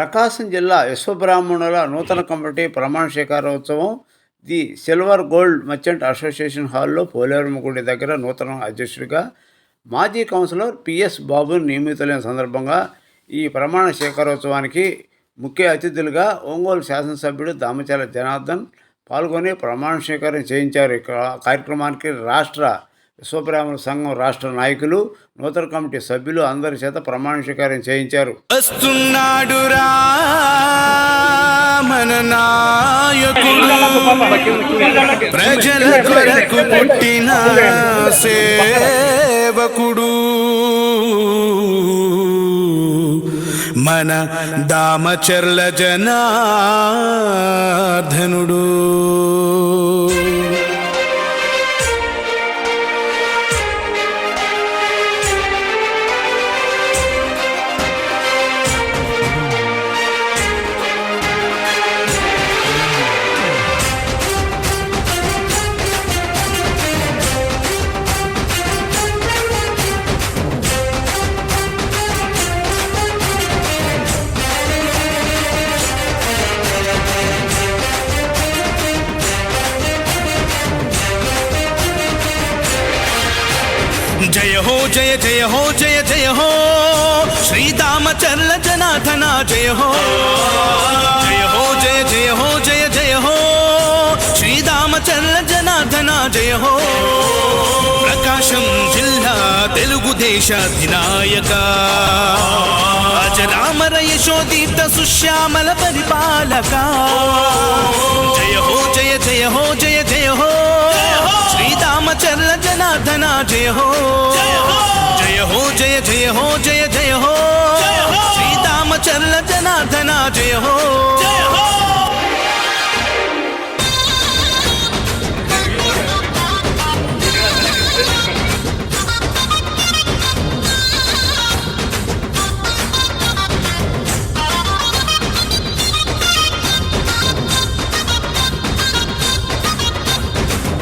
ప్రకాశం జిల్లా విశ్వబ్రాహ్మణుల నూతన కమిటీ ప్రమాణ స్వీకారోత్సవం the silver gold merchant association హాల్లో పోలేరమ్మ గుడి దగ్గర నూతన అధ్యక్షుడిగా మాజీ కౌన్సిలర్ పిఎస్ బాబును నియమితులైన సందర్భంగా ఈ ప్రమాణ స్వీకారోత్సవానికి ముఖ్య అతిథులుగా ఒంగోలు శాసనసభ్యుడు దామచర్ల జనార్దన్ పాల్గొని ప్రమాణ స్వీకారం చేయించారు. ఈ కార్యక్రమానికి రాష్ట్ర విశ్వబ్రాహ్మణ సంఘం రాష్ట్ర నాయకులు, నూతన కమిటీ సభ్యులు అందరి చేత ప్రమాణ స్వీకారం చేయించారు. మన నాయకుడు ప్రజల కొరకు పుట్టిన సేవకుడు మన దామచర్ల జనార్దనుడు. జయ హో జయ జయ హో జయ జయ హో శ్రీదామచర్ల జనార్దన జయ హో. జయ హో జయ జయ హో జయ జయ హో శ్రీదామచర్ల జనార్దన జయ హో. ప్రకాశం జిల్లా తెలుగుదేశాధినాయక అజరామర యశోదీప్త సుశ్యామల పరిపాలక. జయ హో జయ జయ హో జయ జయ హో శ్రీదామచర్ల జనార్దన జయ హో. జయ హో జయ జయ హో జయ జయ హో శ్రీదామచర్ల జనార్దన జయ హో.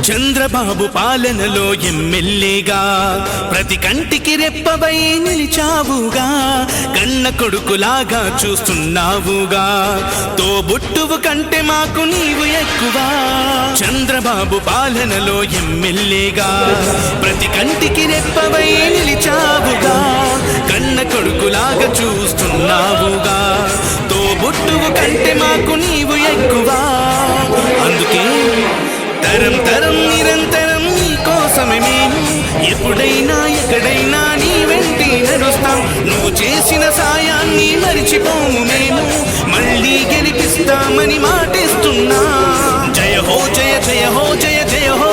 చంద్రబాబు పాలనలో ఎమ్మెల్యేగా ప్రతి కంటికి రెప్పవై నిలిచావుగా. కన్న కొడుకులాగా చూస్తున్నావుగా, తోబుట్టువు కంటే మాకు నీవు ఎక్కువ. చంద్రబాబు పాలనలో ఎమ్మెల్యేగా ప్రతి కంటికి రెప్పవై నిలిచావుగా. కన్న కొడుకులాగా చూస్తున్నావుగా, తోబుట్టువు కంటే మాకు నీవు ఎక్కువ. అందుకే తరం తరం నిరంతరం నీ కోసమే మేము ఎప్పుడైనా ఎక్కడైనా నీ వెంటే నడుస్తాం. నువ్వు చేసిన సాయాన్ని మరిచిపోము మేము, మళ్ళీ గెలిపిస్తామని మాటిస్తున్నా. జయ హో జయ జయ హో జయ జయ హో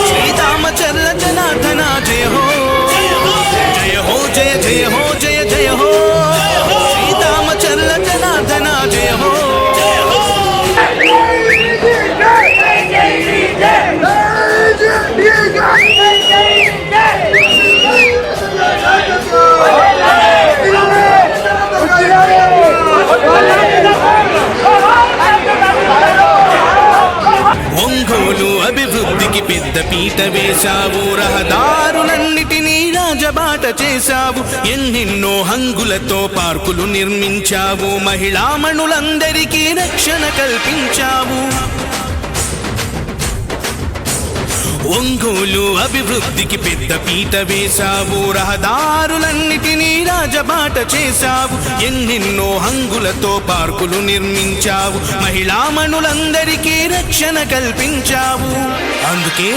శ్రీదామచర్ల జనార్దన జయ హో. జయ హో జయ జయ హో జయ జయ హో శ్రీదామచర్ల జనార్దన జయ హో. ఒంగోలు అభివృద్ధికి పెద్ద పీట వేశావు, రహదారులన్నిటినీ రాజబాట చేశావు. ఎన్నెన్నో హంగులతో పార్కులు నిర్మించావు, మహిళామణులందరికీ రక్షణ కల్పించావు. ఒంగోలు అభివృద్ధికి పెద్ద పీట వేశావు, రహదారులన్నిటినీ రాజబాట చేశావు. ఎన్నెన్నో హంగులతో పార్కులు నిర్మించావు, మహిళామణులందరికీ రక్షణ కల్పించావు. అందుకే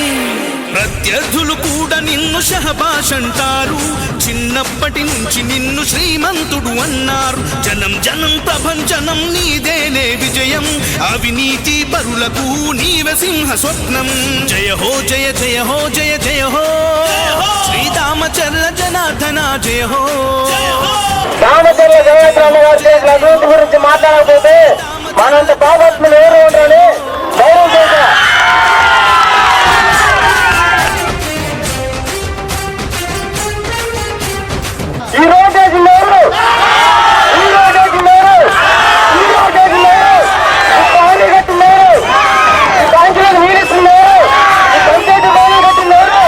ప్రత్యర్థులు కూడా నిన్ను షహబాష్ అంటారు. చిన్నప్పటి నుంచి నిన్ను శ్రీమంతుడు అన్నారు. జనం జనం ప్రభంజనం నీదేనే విజయం, అవినీతి పరులకు నీవే సింహ స్వప్నం. జయ హో జయ జయ హో జయ జయ హో శ్రీదామచర్ల జనార్దన జయ హో. దామచర్ల జనార్దన గారు చేసిన అభివృద్ధి గురించి మాట్లాడకపోతే మనంత పాపాత్మలు ఎవరు ఉంటారని ధైర్యం చేశా. ఈ రోడ్డు లేరు, ఈ రోడ్డు లేరు, ఈ రోడ్డు లేరు, పానీ గట్టి లేరు, ఈ బ్యాంకులకు నీళ్ళు లేరు, ఈ పంచాయతీ గట్టి లేరు.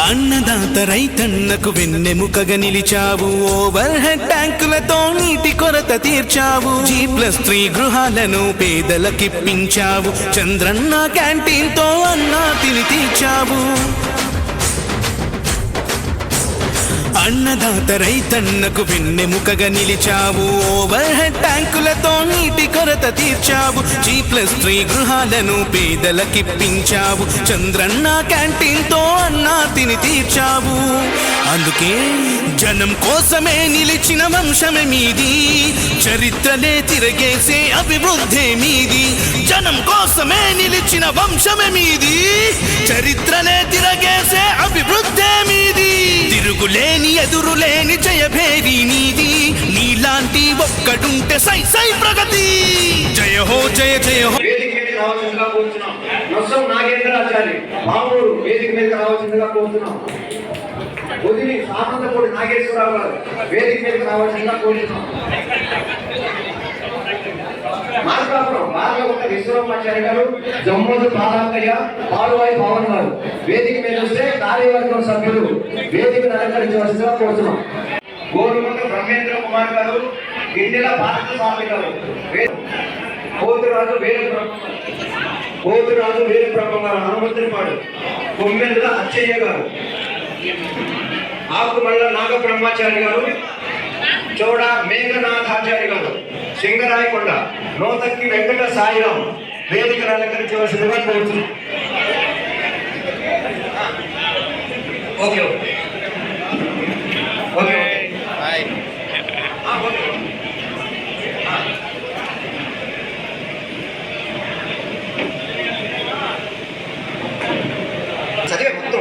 అన్నదాత రైతన్నకు వెన్నెముక వెన్నెముకగా నిలిచావు. ఓవర్ హెడ్ ట్యాంకులతో నీటి కొరత తీర్చావు. G+3 గృహాలను పేదలకిప్పించావు. చంద్రన్న క్యాంటీన్ తో అన్నా తిని తీర్చావు. అన్నదాత రైతన్నకు వెన్నెముకగా నిలిచావు. ఓవర్ హెడ్ ట్యాంకులతో నీటి కొరత తీర్చావు. G+3 గృహాలను పేదలకిప్పించావు. చంద్రన్న క్యాంటీన్ తో అన్నా తిని తీర్చావు. అందుకే జనం కోసమే నిలిచిన వంశమే మీది. చరిత్రలే తిరగేసే అభివృద్ధే మీది. జనం కోసమే నిలిచిన వంశమే మీది. చరిత్రలే తిరగేసే అభివృద్ధే మీది. తిరుగులేని ఎదురులేని జయభేరి నీది. నీలాంటి ఒక్కడుంటే సై సై ప్రగతి. జయ హో జయ జయ హో. వేదిక మీదకి రావాల్సిందిగా కోరుతున్నాం. నొస్సం నాగేంద్రాచారి మామూలు వేదిక మీదకి రావాల్సిందిగా కోరుతున్నాం. వదిలి సామంతపూడి నాగేశ్వరరావు గారు వేదిక మీదకి రావాల్సిందిగా కోరుతున్నాం. మార్కాపురం బాలగుంట విశ్వరామాచారి గారు, జమ్మోదు పాదాంకయ్య, పాలువాయి పవన్ గారు వేదిక మీద వస్తే కార్యవర్గం సభ్యులు వేదికను అలంకరించవలసిందిగా కోరుతున్నాం. గోరుముఖ బ్రహ్మేంద్ర కుమార్ గారు, గిన్నెల పార్థస్వామి గారు, పోతురాజు వీర బ్రహ్మ గారు హనుమంతునిపాడు, కొమ్మెల్ల అచ్చయ్య గారు, ఆకుమల్ల నాగ బ్రహ్మాచారి గారు, చోడ మేఘనాథాచారి గారు, సింగరాయకొండ నోతక్కి వెంకట సాయిరాం వేదికను అలంకరించవలసిందిగా కోరుతున్నాం. ఓకే ఓకే చదివే మొత్తం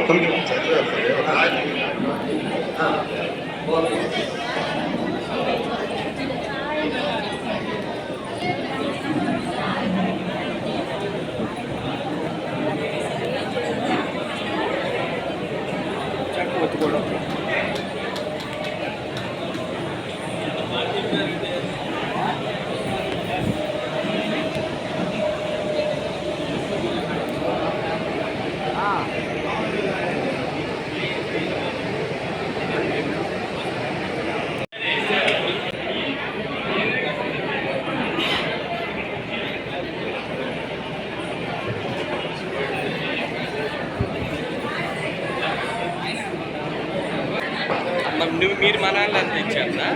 మీరు మన వాళ్ళు అంత ఇచ్చారా?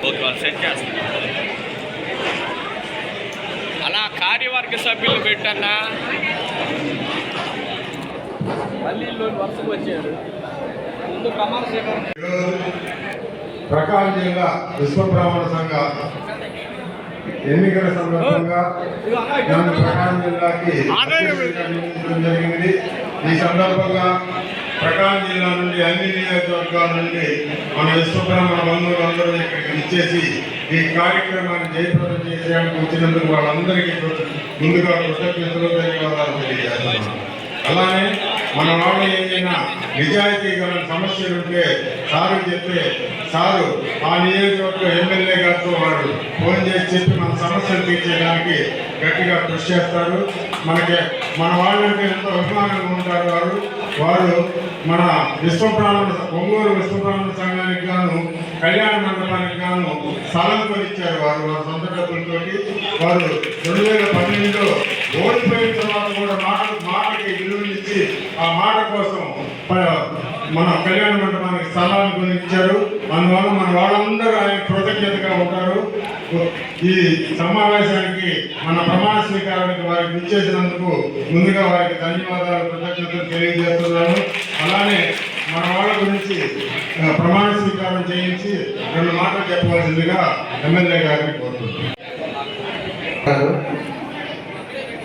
ఓకే, వాళ్ళు సెట్ చేస్తారు. అలా కార్యవర్గ సభ్యులు పెట్టన్నా మళ్ళీ వరుసకు వచ్చారు. ముందు ప్రమాణ స్వీకారం. ప్రకాశం జిల్లా విశ్వబ్రాహ్మణ సంఘ ఎన్నికల సందర్భంగా నన్ను ప్రకాశం జిల్లాకి నియమించడం జరిగింది. ఈ సందర్భంగా ప్రకాశం జిల్లా నుండి అన్ని నియోజకవర్గాల నుండి మన విశ్వబ్రాహ్మణ బంధువులందరూ ఇక్కడికి ఇచ్చేసి ఈ కార్యక్రమాన్ని జయప్రదం చేసేందుకు వచ్చినందుకు వాళ్ళందరికీ ముందుగా కృతజ్ఞతలు ధన్యవాదాలు తెలియజేస్తున్నాను. అలానే మన వాళ్ళు ఏదైనా నిజాయితీ గల సమస్యలు ఉంటే సారు చెప్తే సారు ఆ నియోజకవర్గ ఎమ్మెల్యే గారితో వాడు ఫోన్ చేసి చెప్పి మన సమస్యలు తీర్చేయడానికి గట్టిగా కృషి చేస్తారు. మన వాళ్ళంటే ఎంతో అభిమానంగా ఉంటారు. వారు మన ఒంగోలు విశ్వబ్రాహ్మణ సంఘానికి గాను కళ్యాణ మండపానికి గాను స్థలం కొనిచ్చారు. వారి సొంత డబ్బులతోటి వారు 2012లో ఓడిపోయిన తర్వాత కూడా మాటకి విలువనిచ్చి ఆ మాట కోసం మన కళ్యాణ మండపానికి స్థలాన్ని కొనిచ్చారు. అందువల్ల మన వాళ్ళందరూ ఆయన కృతజ్ఞతగా ఉంటారు. ఈ సమావేశానికి మన ప్రమాణ స్వీకారానికి వారికి ఇచ్చేసినందుకు ముందుగా వారికి ధన్యవాదాలు కృతజ్ఞతలు తెలియజేస్తున్నాను. అలానే మన వాళ్ళ గురించి ప్రమాణ స్వీకారం చేయించి 2 మాటలు చెప్పవలసిందిగా ఎమ్మెల్యే గారిని కోరుతున్నాను.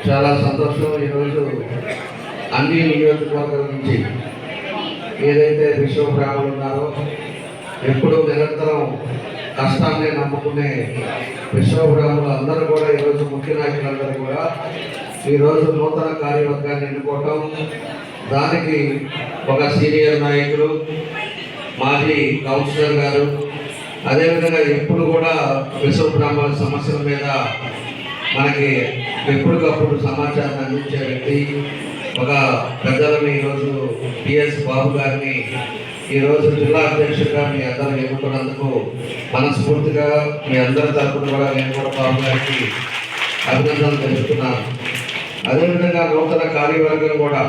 చాలా సంతోషం. ఈరోజు అన్ని నియోజకవర్గాల నుంచి ఏదైతే విశ్వబ్రాహ్మణులు ఉన్నారో ఎప్పుడూ నిరంతరం కష్టాన్ని నమ్ముకునే విశ్వబ్రాహ్మణులు అందరూ కూడా ఈరోజు ముఖ్య నాయకులందరూ కూడా ఈరోజు నూతన కార్యవర్గాన్ని ఎన్నుకోవటం, దానికి ఒక సీనియర్ నాయకులు మాజీ కౌన్సిలర్ గారు, అదేవిధంగా ఎప్పుడు కూడా విశ్వబ్రాహ్మణుల సమస్యల మీద మనకి ఎప్పటికప్పుడు సమాచారాన్ని అందించే వ్యక్తి ఒక పెద్దలని ఈరోజు పిఎస్ బాబు గారిని ఈరోజు జిల్లా అధ్యక్షుడిగా మీ అందరూ ఎన్నుకున్నందుకు మనస్ఫూర్తిగా మీ అందరి తరఫున కూడా నేను కూడా బాబు గారికి అభినందనలు తెలుపుతున్నాను. అదేవిధంగా నూతన కార్యవర్గం కూడా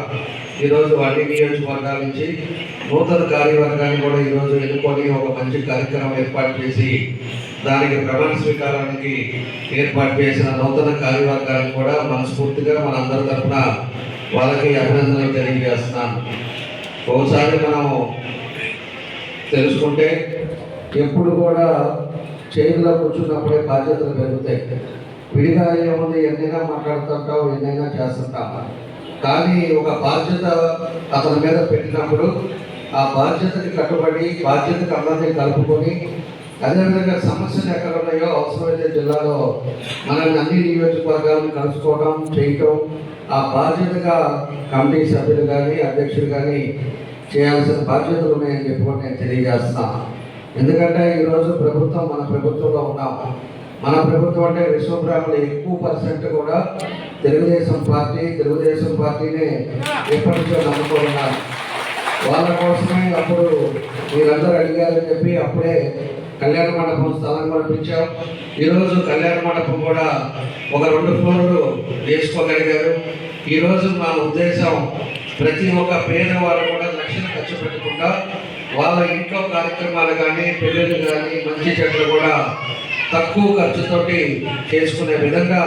ఈరోజు అన్ని నియోజకవర్గాల నుంచి నూతన కార్యవర్గాన్ని కూడా ఈరోజు ఎన్నుకొని ఒక మంచి కార్యక్రమం ఏర్పాటు చేసి దానికి ప్రమాణ స్వీకారానికి ఏర్పాటు చేసిన నూతన కార్యవర్గాన్ని కూడా మనస్ఫూర్తిగా మనందరి తరఫున వాళ్ళకి అభినందనలు తెలియజేస్తున్నాను. ఒకసారి మనము తెలుసుకుంటే ఎప్పుడు కూడా చేతిలో కూర్చున్నప్పుడే బాధ్యతలు పెరుగుతాయి. విడిగా ఏముంది, ఎన్నైనా మాట్లాడుతుంటాం, ఎన్నైనా చేస్తుంటాం. కానీ ఒక బాధ్యత అతని మీద పెట్టినప్పుడు ఆ బాధ్యతకి కట్టుబడి బాధ్యతకు అందరినీ కలుపుకొని అదేవిధంగా సమస్యలు ఎక్కడ ఉన్నాయో అవసరమైతే జిల్లాలో మనం అన్ని నియోజకవర్గాలను కలుసుకోవడం చేయటం ఆ బాధ్యతగా కమిటీ సభ్యులు కానీ అధ్యక్షులు కానీ చేయాల్సిన బాధ్యతలు ఉన్నాయని చెప్పుకొని నేను తెలియజేస్తున్నాను. ఎందుకంటే ఈరోజు ప్రభుత్వం మన ప్రభుత్వంలో ఉన్నాము. మన ప్రభుత్వం అంటే విశ్వబ్రాహ్మణులు ఎక్కువ పర్సెంట్ కూడా తెలుగుదేశం పార్టీనే ఎప్పటి నుంచో నమ్ముకోనున్నారు. వాళ్ళ కోసమే అప్పుడు మీరందరూ అడిగారని చెప్పి అప్పుడే కళ్యాణ మండపం స్థలం కల్పించాం. ఈరోజు కళ్యాణ మండపం కూడా ఒక 2 ఫ్లోర్లు వేసుకోగలిగారు. ఈరోజు మా ఉద్దేశం ప్రతి ఒక్క పేదవాళ్ళు కూడా లక్షలు ఖర్చు పెట్టకుండా వాళ్ళ ఇంట్లో కార్యక్రమాలు కానీ పెళ్ళిళ్ళు కానీ మంచి చెట్లు కూడా తక్కువ ఖర్చుతోటి చేసుకునే విధంగా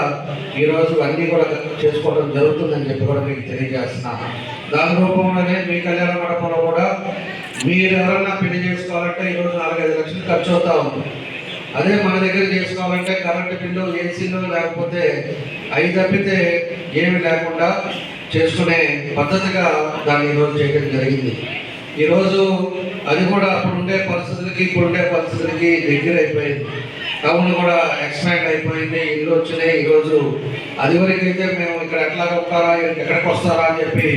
ఈరోజు అన్నీ కూడా చేసుకోవడం జరుగుతుందని చెప్పి కూడా మీకు తెలియజేస్తున్నాను. దాని రూపంలోనే మీ కళ్యాణ మండపంలో కూడా మీరు ఎవరన్నా పెళ్లి చేసుకోవాలంటే ఈరోజు 4-5 లక్షలు ఖర్చు అవుతా ఉంది. అదే మన దగ్గర చేసుకోవాలంటే కరెంటు బిల్లు, ఏసీలు లేకపోతే అవి తప్పితే ఏమి లేకుండా చేసుకునే పద్ధతిగా దాన్ని ఈరోజు చేయడం జరిగింది. ఈరోజు అది కూడా అప్పుడుండే పరిస్థితులకి ఇప్పుడుండే పరిస్థితులకి దగ్గర అయిపోయింది. టౌన్ కూడా ఎక్స్పాండ్ అయిపోయింది, ఇల్లు వచ్చినాయి. ఈరోజు అది వరకు అయితే మేము ఇక్కడ ఎట్లా ఉంటారా, ఎక్కడికి వస్తారా అని చెప్పి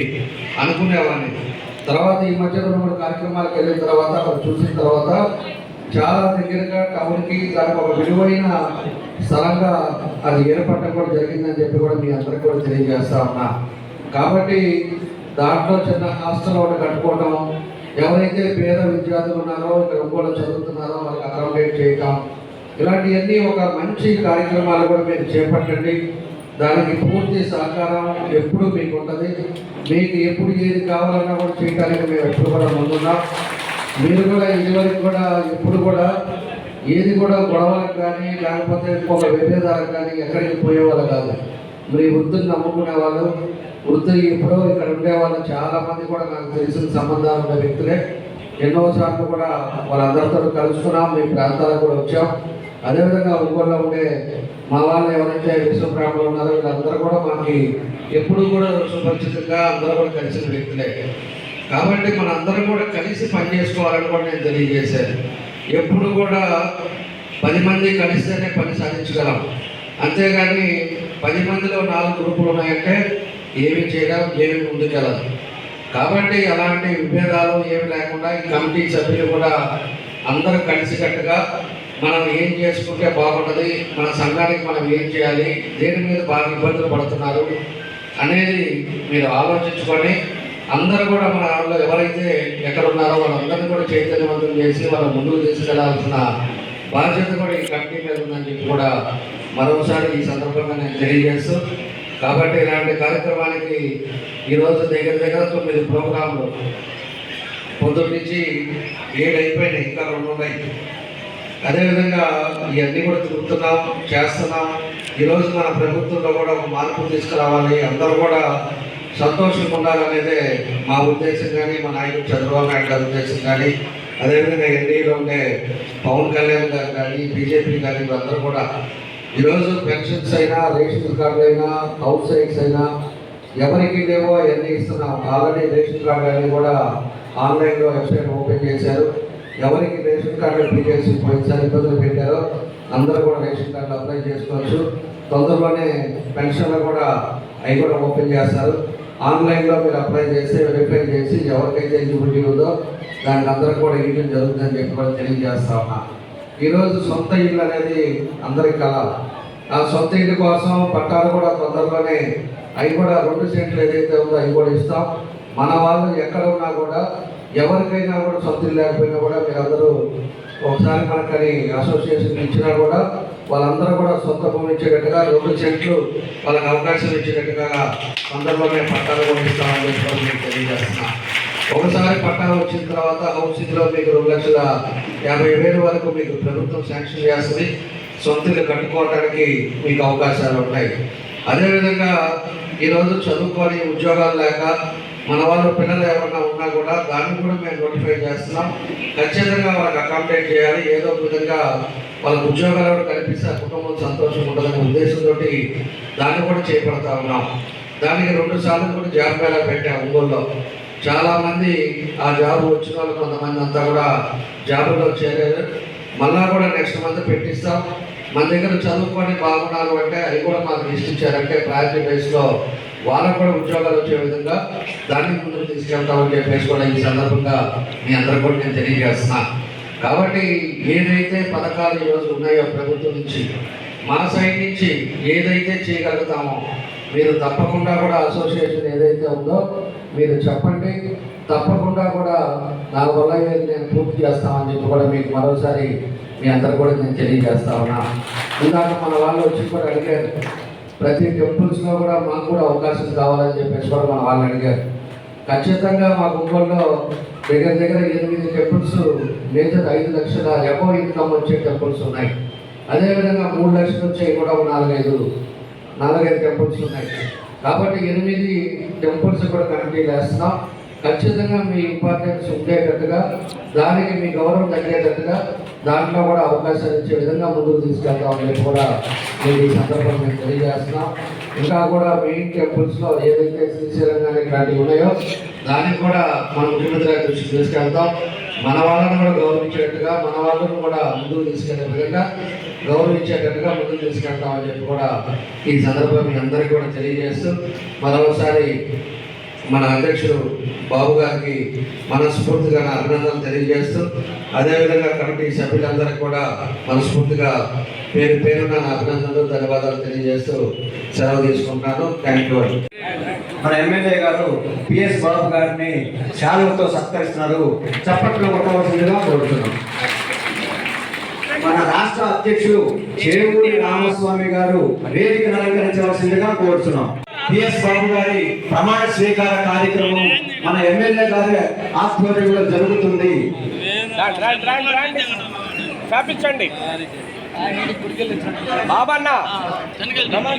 అనుకునేవాడిని. తర్వాత ఈ మధ్య 2-3 కార్యక్రమాలకు వెళ్ళిన తర్వాత చూసిన తర్వాత చాలా దగ్గరగా టౌన్కి దానికి ఒక విలువైన స్థలంగా అది ఏర్పడటం కూడా జరిగిందని చెప్పి కూడా మీ అందరికీ కూడా తెలియజేస్తా ఉన్నా. కాబట్టి దాంట్లో చిన్న హాస్టల్ ఒకటి కట్టుకోవటం, ఎవరైతే పేద విద్యార్థులు ఉన్నారో ఇక్కడ ఇంకోళ్ళు చదువుతున్నారో వాళ్ళకి అకామిడేట్ చేయటం, ఇలాంటివన్నీ ఒక మంచి కార్యక్రమాలు కూడా మీరు చేపట్టండి. దానికి పూర్తి సహకారం ఎప్పుడు మీకు ఉంటుంది. మీకు ఎప్పుడు ఏది కావాలన్నా కూడా చేయడానికి మేము ఎప్పుడు కూడా ముందున్నాం. మీరు కూడా ఇదివరకు కూడా ఎప్పుడు కూడా ఏది కూడా గొడవలకు కానీ లేకపోతే ఇంకొక విభేదాలకు కానీ ఎక్కడికి పోయేవాళ్ళు కాదు. మీరు వృత్తిని నమ్ముకునే వాళ్ళు, వృత్తి ఎప్పుడో ఇక్కడ ఉండేవాళ్ళు చాలామంది కూడా నాకు తెలిసిన సంబంధాలు ఉన్న వ్యక్తులే. ఎన్నోసార్లు కూడా వాళ్ళందరితో కలుసుకున్నాం, మీ ప్రాంతాలకు కూడా వచ్చాం. అదేవిధంగా ఒంగోలులో ఉండే మా వాళ్ళు ఎవరైతే విశ్వబ్రాహ్మణులు ఉన్నారో వీళ్ళందరూ కూడా మనకి ఎప్పుడు కూడా సుపరిచితంగా అందరూ కూడా కలిసిన వ్యక్తులే. కాబట్టి మన అందరం కూడా కలిసి పనిచేసుకోవాలని కూడా నేను తెలియజేశాను. ఎప్పుడు కూడా 10 మంది కలిస్తేనే పని సాధించగలం, అంతేగాని 10 మందిలో 4 గ్రూపులు ఉన్నాయంటే ఏమి చేయడం, ఏమి ముందుకెళ్ళదు. కాబట్టి అలాంటి విభేదాలు ఏమి లేకుండా ఈ కమిటీ సభ్యులు కూడా అందరూ కలిసికట్టుగా మనం ఏం చేసుకుంటే బాగుంటుంది, మన సంఘానికి మనం ఏం చేయాలి, దేని మీద బాగా ఇబ్బందులు పడుతున్నారు అనేది మీరు ఆలోచించుకొని అందరూ కూడా మన వాళ్ళు ఎవరైతే ఎక్కడ ఉన్నారో వాళ్ళందరినీ కూడా చైతన్యవంతం చేసి వాళ్ళ ముందుకు తీసుకెళ్లాల్సిన బాధ్యత కూడా ఈ కమిటీ మీద ఉందని చెప్పి కూడా మరోసారి ఈ సందర్భంగా నేను తెలియజేస్తూ, కాబట్టి ఇలాంటి కార్యక్రమానికి ఈరోజు దగ్గర 9 ప్రోగ్రాంలు పొద్దున్న నుంచి 7 అయిపోయినాయి, ఇంకా 2 ఉన్నాయి. అదేవిధంగా ఇవన్నీ కూడా తిరుగుతున్నాం, చేస్తున్నాం. ఈరోజు మన ప్రభుత్వంలో కూడా ఒక మార్పు తీసుకురావాలి, అందరూ కూడా సంతోషంగా ఉండాలనేదే మా ఉద్దేశం కానీ మా నాయకుడు చంద్రబాబు నాయుడు గారి ఉద్దేశం కానీ అదేవిధంగా ఎన్డీఏలో ఉండే పవన్ కళ్యాణ్ గారు కానీ బీజేపీ కానీ వీళ్ళందరూ కూడా ఈరోజు పెన్షన్స్ అయినా, రేషన్ కార్డు అయినా, హౌస్ సైట్స్ అయినా ఎవరికి లేవో అవన్నీ ఇస్తున్నాం. ఆల్రెడీ రేషన్ కార్డు అన్నీ కూడా ఆన్లైన్లో వెబ్సైట్ ఓపెన్ చేశారు. ఎవరికి రేషన్ కార్డు అప్లికేసి పోయినసారి ఇబ్బందులు పెట్టారో అందరూ కూడా రేషన్ కార్డు అప్లై చేసుకోవచ్చు. తొందరలోనే పెన్షన్లు కూడా అవి కూడా ఓపెన్ చేస్తారు. ఆన్లైన్లో మీరు అప్లై చేసి వెరిఫై చేసి ఎవరికైతే ఎలిజిబిలిటీ ఉందో దానికి అందరికి కూడా ఇవ్వడం జరుగుతుందని చెప్పి కూడా తెలియజేస్తా ఉన్నా. ఈరోజు సొంత ఇల్లు అనేది అందరికి కల. ఆ సొంత ఇంటి కోసం పట్టాలు కూడా తొందరలోనే అవి కూడా 2 సెంట్లు ఏదైతే ఉందో అవి కూడా ఇస్తాం. మన వాళ్ళు ఎక్కడ ఉన్నా కూడా ఎవరికైనా కూడా సొంత ఇల్లు లేకపోయినా కూడా మీరందరూ ఒకసారి మనకని అసోసియేషన్ ఇచ్చినా కూడా వాళ్ళందరూ కూడా సొంత భూమి ఇచ్చేటట్టుగా 2 సెంట్లు వాళ్ళకి అవకాశం ఇచ్చేటట్టుగా తొందరలోనే పట్టాలు కొనిస్తామని చెప్పి మీకు తెలియజేస్తున్నా. ఒకసారి పట్టాలు వచ్చిన తర్వాత హౌసింగ్లో మీకు 2,50,000 వరకు మీకు ప్రభుత్వం శాంక్షన్ చేస్తుంది. సొంత ఇల్లు కట్టుకోవడానికి మీకు అవకాశాలు ఉంటాయి. అదేవిధంగా ఈరోజు చదువుకొని ఉద్యోగాలు లేక మన వాళ్ళ పిల్లలు ఎవరైనా ఉన్నా కూడా దాన్ని కూడా మేము నోటిఫై చేస్తున్నాం. ఖచ్చితంగా వాళ్ళకి అకామిడేట్ చేయాలి. ఏదో ఒక విధంగా వాళ్ళకి ఉద్యోగాలు కూడా కల్పిస్తే కుటుంబం సంతోషంగా ఉంటుందనే ఉద్దేశంతో దాన్ని కూడా చేపడతా ఉన్నాం. దానికి 2 సార్లు కూడా జాబ్ మేళా పెట్టాం ఒంగోలులో. చాలామంది ఆ జాబ్ వచ్చిన వాళ్ళు కొంతమంది అంతా కూడా జాబుల్లో చేరారు. మళ్ళా కూడా నెక్స్ట్ మంత్ పెట్టిస్తాం. మన దగ్గర చదువుకొని బాగున్నారు అంటే అవి కూడా మాకు లిస్ట్ ఇచ్చారంటే ప్రయారిటీ బేస్లో వాళ్ళకు కూడా ఉద్యోగాలు వచ్చే విధంగా దాన్ని ముందుకు తీసుకెళ్తామని చెప్పేసి కూడా ఈ సందర్భంగా మీ అందరూ కూడా నేను తెలియజేస్తున్నా. కాబట్టి ఏదైతే పథకాలు ఈరోజు ఉన్నాయో ప్రభుత్వం నుంచి మా సైడ్ నుంచి ఏదైతే చేయగలుగుతామో మీరు తప్పకుండా కూడా అసోసియేషన్ ఏదైతే ఉందో మీరు చెప్పండి. తప్పకుండా కూడా నా వల్ల నేను పూర్తి చేస్తామని చెప్పి కూడా మీకు మరోసారి మీ అందరు కూడా నేను తెలియజేస్తా ఉన్నా. ఇందాక మన వాళ్ళు వచ్చి కూడా అడిగారు, ప్రతి టెంపుల్స్లో కూడా మాకు కూడా అవకాశం కావాలని చెప్పేసి కూడా మన వాళ్ళు అడిగారు. ఖచ్చితంగా మా ఒంగోలులో దగ్గర 8 టెంపుల్స్ లేదా 5 లక్షల ఎబో ఇన్కమ్ వచ్చే టెంపుల్స్ ఉన్నాయి. అదేవిధంగా 3 లక్షలు వచ్చే కూడా 4-5 టెంపుల్స్ ఉన్నాయి. కాబట్టి 8 టెంపుల్స్ కూడా కమిటీలు వేస్తున్నాం. ఖచ్చితంగా మీ ఇంపార్టెన్స్ ఉండేటట్టుగా దానికి మీ గౌరవం తగ్గేటట్టుగా దాంట్లో కూడా అవకాశాలు ఇచ్చే విధంగా ముందుకు తీసుకెళ్తామని చెప్పి కూడా నేను ఈ సందర్భంగా మేము తెలియజేస్తున్నాం. ఇంకా కూడా మెయిన్ టెంపుల్స్లో ఏదైతే శ్రీశైలం కానీ ఇలాంటివి ఉన్నాయో దానికి కూడా మన ముఖ్యమంత్రి గారి దృష్టికి తీసుకెళ్తాం. మన వాళ్ళను కూడా గౌరవించేటట్టుగా మన వాళ్ళను కూడా ముందుకు తీసుకెళ్లే విధంగా గౌరవించేటట్టుగా ముందుకు తీసుకెళ్తామని చెప్పి కూడా ఈ సందర్భం మీ అందరికీ కూడా తెలియజేస్తూ మరోసారి మన అధ్యక్షుడు బాబు గారికి మనస్ఫూర్తిగా నా అభినందనలు తెలియజేస్తూ అదేవిధంగా కమిటీ సభ్యులందరికీ కూడా మనస్ఫూర్తిగా పేరున నా అభినందనలు ధన్యవాదాలు తెలియజేస్తూ సెలవు తీసుకుంటున్నాను. Thank you. మన ఎమ్మెల్యే గారు పిఎస్ బాబు గారిని శాలువతో సత్కరిస్తున్నారు. చప్పట్లు కొట్టవలసిందిగా కోరుతున్నాం. మన రాష్ట్ర అధ్యక్షులు చేవూరి రామస్వామి గారు వేదికను అలంకరించవలసిందిగా కోరుతున్నాం. పిఎస్ బాబు గారి ప్రమాణ స్వీకార కార్యక్రమం మన ఎమ్మెల్యే గారి ఆధ్వర్యంలో జరుగుతుంది.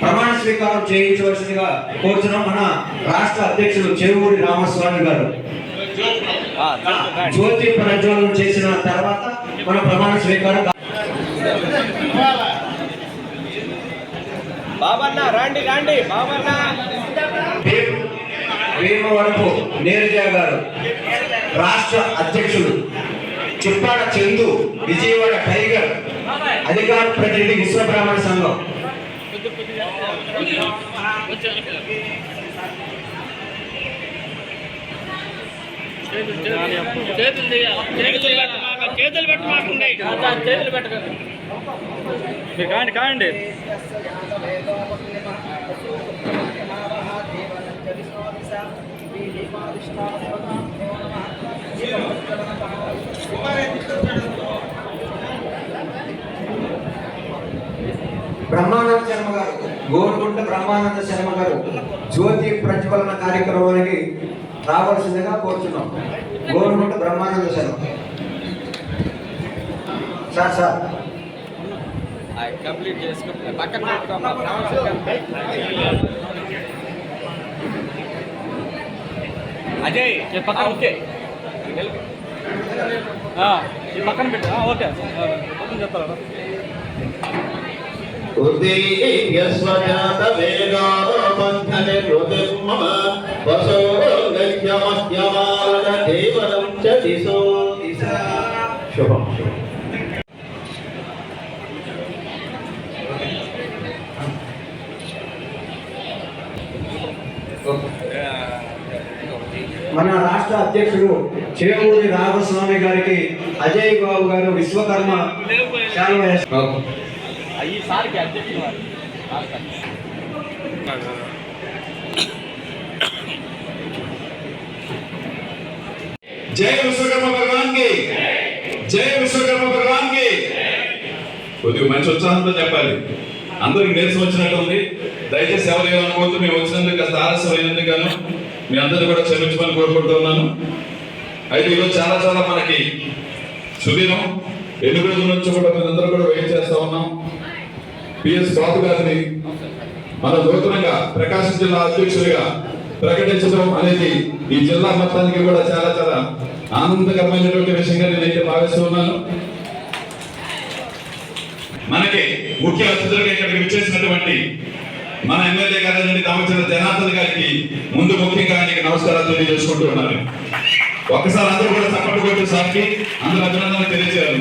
ప్రమాణ స్వీకారం చేయించవలసిందిగా కోరుతున్నాం. మన రాష్ట్ర అధ్యక్షులు చేవూరి రామస్వామి గారు జ్యోతి ప్రజ్వలనం చేసిన తర్వాత మన ప్రమాణ స్వీకారం. భీమవరపు నీరజ గారు రాష్ట్ర అధ్యక్షులు, చిప్పాడ చందు విజయవాడ టైగర్ అధికార ప్రతినిధి విశ్వబ్రాహ్మణ సంఘం. కాండి బ్రహ్మానంద శర్మ గారు, గోల్కొండ బ్రహ్మానంద శర్మ గారు జ్యోతి ప్రజ్వలన కార్యక్రమానికి రావాల్సిందిగా కోరుతున్నాం. గోల్కొండ బ్రహ్మానంద శర్మ సార్ కంప్లీట్ చేసుకుంటా పక్కన అజయ్ పక్కన ఓకే పక్కన పెట్టు ఓకే చెప్తారా ఉదీయస్వజాత వేగాబంధనే హృదిర్మమ వసో గత్యమహ్యమాన దేవనం చ దిశో దిశా. శుభం. మన రాష్ట్ర అధ్యక్షుడు చేవూరి రామస్వామి గారికి అజయ్ బాబు గారు విశ్వకర్మ ఈసారికి అధ్యక్షులు జై విశ్వకర్మ భగవాన్ కి, జై విశ్వకర్మ భగవాన్ కి. కొద్దిగా మంచి ఉత్సాహంతో చెప్పాలి. అందరికి నీరసం వచ్చినట్టు ఉంది. దయచేసి ఎవరు ఏమనుకోవద్దు, మేము వచ్చినందుకు కాస్త ఆలస్యం అయినందుకు గాను మీ అందరినీ కూడా క్షమించమని కోరుకుంటున్నాను. అయితే ఈరోజు చాలా చాలా మనకి సుదీనం. ఎన్ని రోజుల నుంచి కూడా మీరందరూ కూడా వెయిట్ చేస్తా ఉన్నాం. పిఎస్ బాబు గారిని మన నూతనంగా ప్రకాశం జిల్లా అధ్యక్షుడిగా ప్రకటించడం అనేది ఈ జిల్లా మొత్తానికి కూడా చాలా చాలా ఆనందకరమైనటువంటి విషయంగా నేనైతే భావిస్తూ ఉన్నాను. మనకి ముఖ్య అతిథులుగా ఇక్కడికి విచ్చేసినటువంటి మన ఎమ్మెల్యే గారి దామచర్ల జనార్దన్ గారికి ముందు ముఖ్యంగా ఆయనకి నమస్కారాలు తెలియజేసుకుంటూ ఉన్నారు. ఒక్కసారి అందరూ కూడా చప్పట్లు కొట్టి సార్కి అందరూ అభినందనలు తెలియజేయాలి.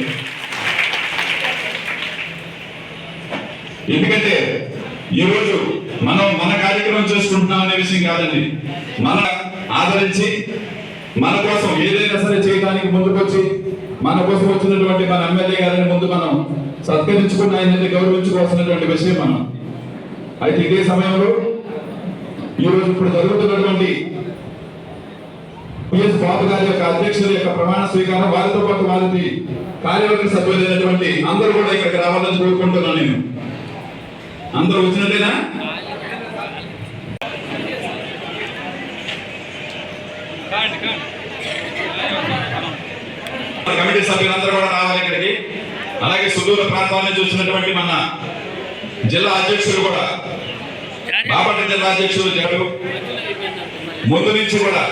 ఎందుకంటే ఈరోజు మనం మన కార్యక్రమం చేసుకుంటున్నాం అనే విషయం కాదండి. మన ఆదరించి మన కోసం ఏదైనా సరే చేయడానికి ముందుకొచ్చి మన కోసం వచ్చినటువంటి మన ఎమ్మెల్యే గారిని ముందు మనం సత్కరించుకున్న ఆయనని గౌరవించుకోవాల్సినటువంటి విషయం మనం. అయితే ఇదే సమయంలో ఈరోజు ఇప్పుడు జరుగుతున్నటువంటి పిఎస్ బాబు గారి యొక్క అధ్యక్షుల యొక్క ప్రమాణ స్వీకారం, వారితో పాటు వారికి కార్యవర్గ సభ్యులైనటువంటి అందరూ కూడా ఇక్కడికి రావాలని కోరుకుంటున్నాను. నేను అందరూ వచ్చినట్టేనా? కమిటీ సభ్యులందరూ కూడా రావాలి ఇక్కడికి. అలాగే సుదూర ప్రాంతాల నుంచి వచ్చినటువంటి మన జిల్లా అధ్యక్షులు కూడా, బాపట్ల జిల్లా అధ్యక్షులు జగడు ముందు నుంచి కూడా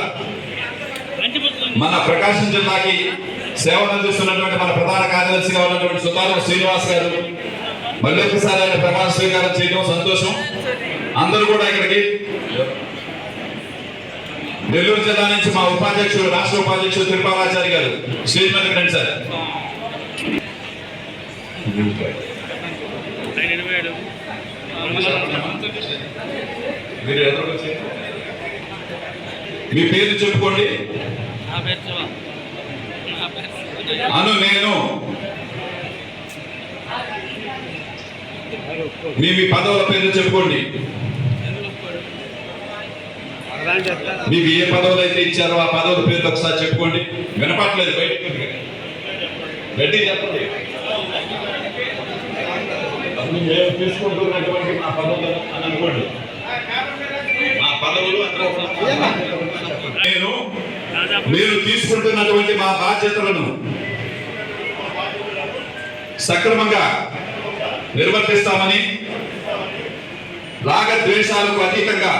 మన ప్రకాశం జిల్లాకి సేవలు అందిస్తున్నటువంటి మన ప్రధాన కార్యదర్శిగా ఉన్నటువంటి సుతారం శ్రీనివాస్ గారు మళ్ళీ ఒకసారి ఆయన ప్రమాణ స్వీకారం చేయడం సంతోషం. అందరూ కూడా ఇక్కడికి నెల్లూరు జిల్లా నుంచి మా ఉపాధ్యక్షుడు, రాష్ట్ర ఉపాధ్యక్షుడు తిరుపాలాచారి గారు స్టేజ్ మీదకి రండి సార్. మీరు ఎదురుకొచ్చి మీ పేరు చెప్పుకోండి. అను నేను మీ పదవుల పేరు చెప్పుకోండి. మీకు ఏ పదవులు అయితే ఇచ్చారో ఆ పదవుల పేరు ఒకసారి చెప్పుకోండి. వినపట్లేదు, బయటకు గట్టిగా చెప్పండి. మేము తీసుకుంటున్నటువంటి మా పదవులు అని అనుకోండి. మా పదవులు నేను మీరు తీసుకుంటున్నటువంటి మా బాధ్యతలను సక్రమంగా నిర్వర్తిస్తామని, రాగద్వేషాలకు అతీతంగా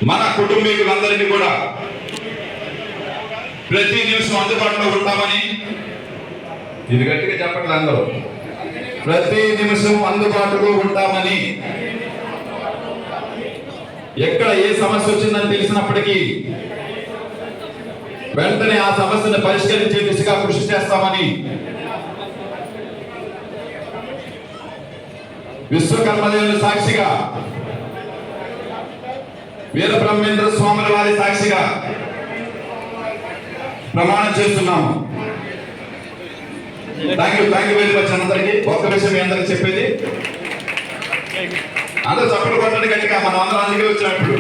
మన కుటుంబీకులందరినీ కూడా ప్రతి నిమిషం అందుబాటులో ఉంటామని, ఇది గట్టిగా చెప్పండి అందరూ, ప్రతి నిమిషం అందుబాటులో ఉంటామని, ఎక్కడ ఏ సమస్య వచ్చిందని తెలిసినప్పటికీ వెంటనే ఆ సమస్యను పరిష్కరించే దిశగా కృషి చేస్తామని, విశ్వకర్మదేవుని సాక్షిగా, వీరబ్రహ్మేంద్ర స్వాముల వారి సాక్షిగా ప్రమాణం చేస్తున్నాము. థ్యాంక్ యూ వెరీ మచ్ అందరికీ. ఒక్క విషయం మీ అందరికి చెప్పేది, అందరూ చప్పట్లు కొట్టండి గట్టిగా, మనం అందరం అందుకే వచ్చినప్పుడు.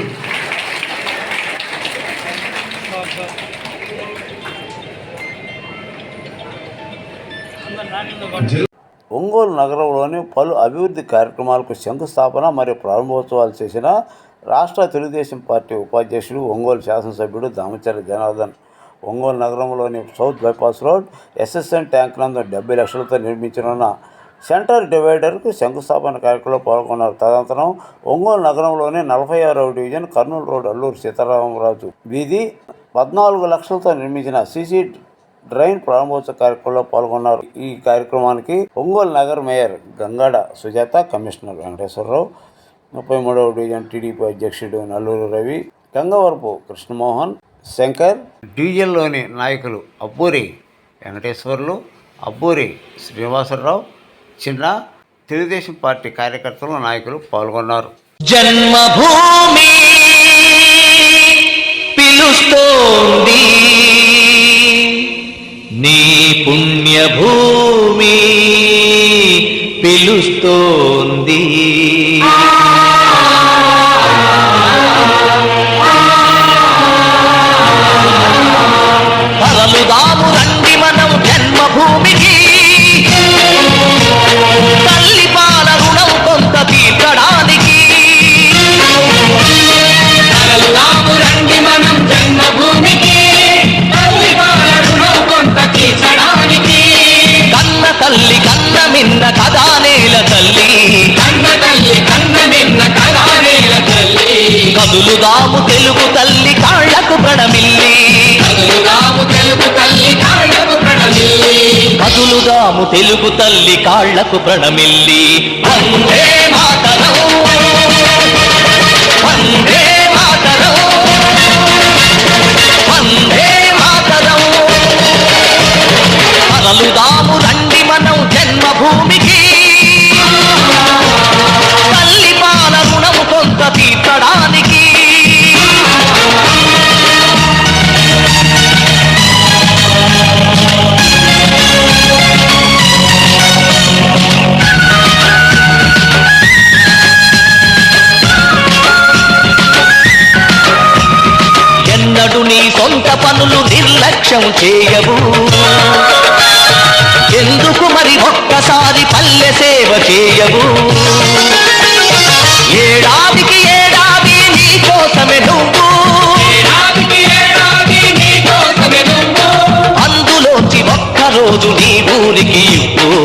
ఒంగోలు నగరంలోని పలు అభివృద్ధి కార్యక్రమాలకు శంకుస్థాపన మరియు ప్రారంభోత్సవాలు చేసిన రాష్ట్ర తెలుగుదేశం పార్టీ ఉపాధ్యక్షుడు, ఒంగోలు శాసనసభ్యుడు దామచర్ల జనార్దన్ ఒంగోలు నగరంలోని south bypass road SSN tank నందు 70 లక్షలతో నిర్మించనున్న సెంటర్ డివైడర్కు శంకుస్థాపన కార్యక్రమంలో పాల్గొన్నారు. తదనంతరం ఒంగోలు నగరంలోని 46వ డివిజన్ కర్నూలు రోడ్ అల్లూరు సీతారామరాజు వీధి 14 లక్షలతో నిర్మించిన సీసీ డ్రైన్ ప్రారంభోత్సవ కార్యక్రమంలో పాల్గొన్నారు. ఈ కార్యక్రమానికి ఒంగోలు నగర మేయర్ గంగాడ సుజాత, కమిషనర్ వెంకటేశ్వరరావు, 33వ డివిజన్ టీడీపీ అధ్యక్షుడు నల్లూరు రవి, గంగవరపు కృష్ణమోహన్, శంకర్, డివిజన్లోని నాయకులు అబ్బూరి వెంకటేశ్వర్లు, అబ్బూరి శ్రీనివాసరావు, చిన్న, తెలుగుదేశం పార్టీ కార్యకర్తలు, నాయకులు పాల్గొన్నారు. జన్మభూమి పిలుస్తోంది, నీ పుణ్యభూమి పిలుస్తోంది. కదులుదాము తెలుగు తల్లి కాళ్లకు ప్రణమిల్లి వందే మాతరం వందే మాతరం వందే మాతరం అరలుదాము రండి మనం జన్మభూమికి తల్లి పాల రుణము కొంత తీర్చడానికి ఎన్నడు నీ సొంత పనులు నిర్లక్ష్యం చేయవు ఎందుకు మరి ఒక్కసారి పల్లె సేవ చేయవు ఏడాదికి ఏడాది నీ కోసమే నువ్వు అందులోంచి ఒక్కరోజు నీ ఊరికి ఇవ్వు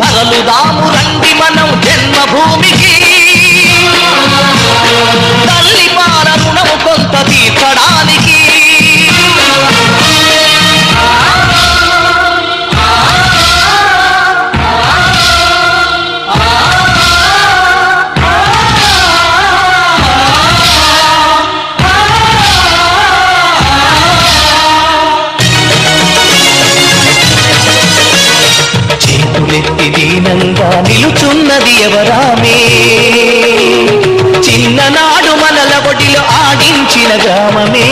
తరలుదాము రండి మనం జన్మభూమికి తల్లి పాల రుణము కొంత తీర్చడానికి చేతులెత్తి దీనంగా నిలుచున్నది ఎవరామే చిన్ననాడు మనల ఒడిలో ఆడించిన గ్రామమే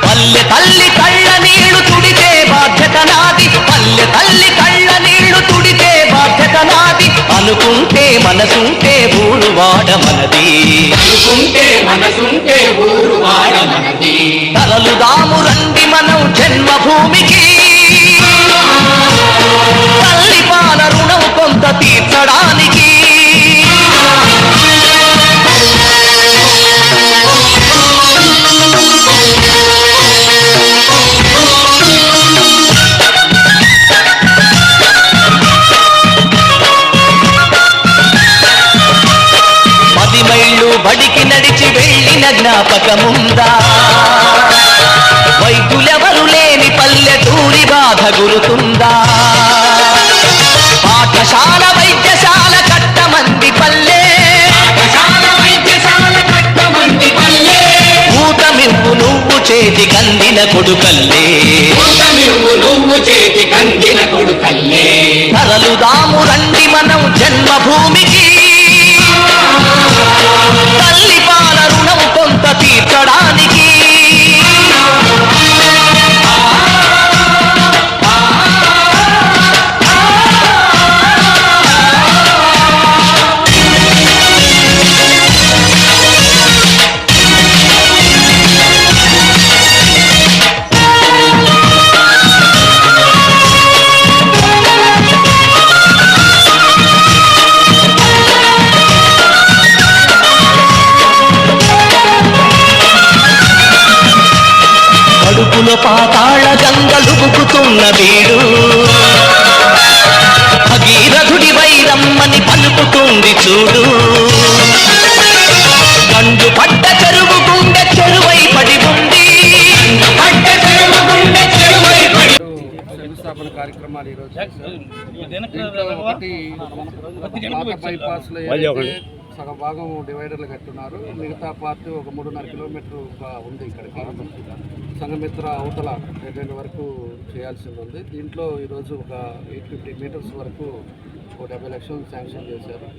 పల్లె తల్లి కళ్ళ నీళ్లు తుడితే బాధ్యత నాది పల్లె తల్లి కళ్ళ నీళ్లు తుడితే బాధ్యత నాది అనుకుంటే మనసుంటే ఊరు వాడ మనది తరలుదాము రండి మనం జన్మభూమికి తల్లి పాల రుణం కొంత తీర్చడానికి బడికి నడిచి వెళ్ళిన జ్ఞాపకముందా వైద్యులెవరు లేని పల్లెటూరి బాధ గురుతుందా పాఠశాల వైద్యశాల కట్టమంది పల్లె ఊతమివ్వు నువ్వు చేతి కందిన కొడుకల్లే తరలుదాము రండి మనం జన్మభూమికి తల్లి పాల రుణము కొంత తీర్చడానికి కడుపులో పాతాళ గంగలుగుతున్న వీడు భగీరథుడి వైరమ్మని పలుకుతుంది చూడు గండు పడ్డ చెరువు గుండె చెరువై పడి ఉంది శంకుస్థాపన కార్యక్రమాలు ఈరోజు ఒకటి బైపాస్లో సగం భాగం డివైడర్లు కట్టున్నారు మిగతా పార్ట్ ఒక 3.5 కిలోమీటర్లు ఉంది ఇక్కడికి సంఘమిత్ర అవతల రెండు వరకు చేయాల్సింది ఉంది దీంట్లో ఈరోజు ఒక 850 మీటర్స్ వరకు ఒక 70 లక్షలు శాంక్షన్ చేశారు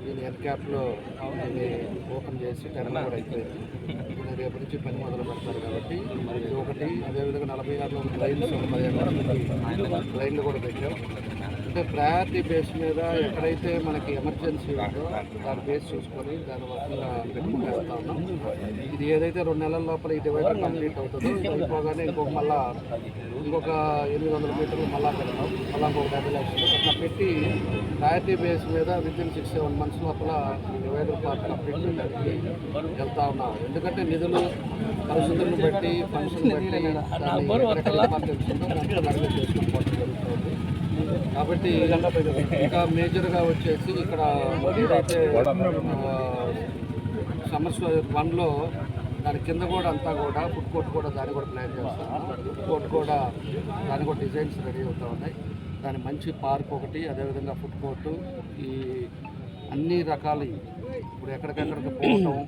దీని ఎన్ క్యాప్లో దీన్ని ఓపెన్ చేసి టెండర్ కూడా అయిపోయింది దీన్ని రేపటి నుంచి పని మొదలు పెడతారు కాబట్టి ఇది ఒకటి అదేవిధంగా 46లో లైన్స్ 15 లైన్లు కూడా పెట్టాం అంటే ప్రయారిటీ బేస్ మీద ఎక్కడైతే మనకి ఎమర్జెన్సీ ఉందో దాని బేస్ చూసుకొని దాని వర్కంగా పెట్టుకుంటూ వెళ్తా ఉన్నాం ఇది ఏదైతే 2 నెలల లోపల ఈ డివైడర్ కంప్లీట్ అవుతుందో ఇది అయిపోగానే ఇంకొక 800 మీటర్లు మళ్ళా పెడతాం మళ్ళీ ఇంకొక 50 లక్షలు అట్లా పెట్టి ప్రయారిటీ బేస్ మీద వితిన్ 6-7 మంత్స్ లోపల ఈ డివైడర్ పార్ట్ కంప్లీట్ చేయడానికి వెళ్తా ఉన్నాం ఎందుకంటే నిధులు పరిస్థితులను బట్టి ఫంక్షన్ బట్టి దాన్ని ఇంపార్టెన్స్ ఉందో దాంట్లో చేసుకుని పోవడం జరుగుతుంది కాబట్టి ఇంకా మేజర్గా వచ్చేసి ఇక్కడ ఏదైతే సమస్య 1లో దాని కింద కూడా అంతా కూడా ఫుడ్ కోర్ట్ కూడా దాన్ని కూడా ప్లాన్ చేస్తున్నాం. ఫుడ్ కోర్ట్ కూడా దాని కూడా డిజైన్స్ రెడీ అవుతూ ఉన్నాయి. దాని మంచి పార్క్ ఒకటి, అదేవిధంగా ఫుడ్ కోర్టు, ఈ అన్ని రకాల ఇప్పుడు ఎక్కడికెక్కడికి పోవటం,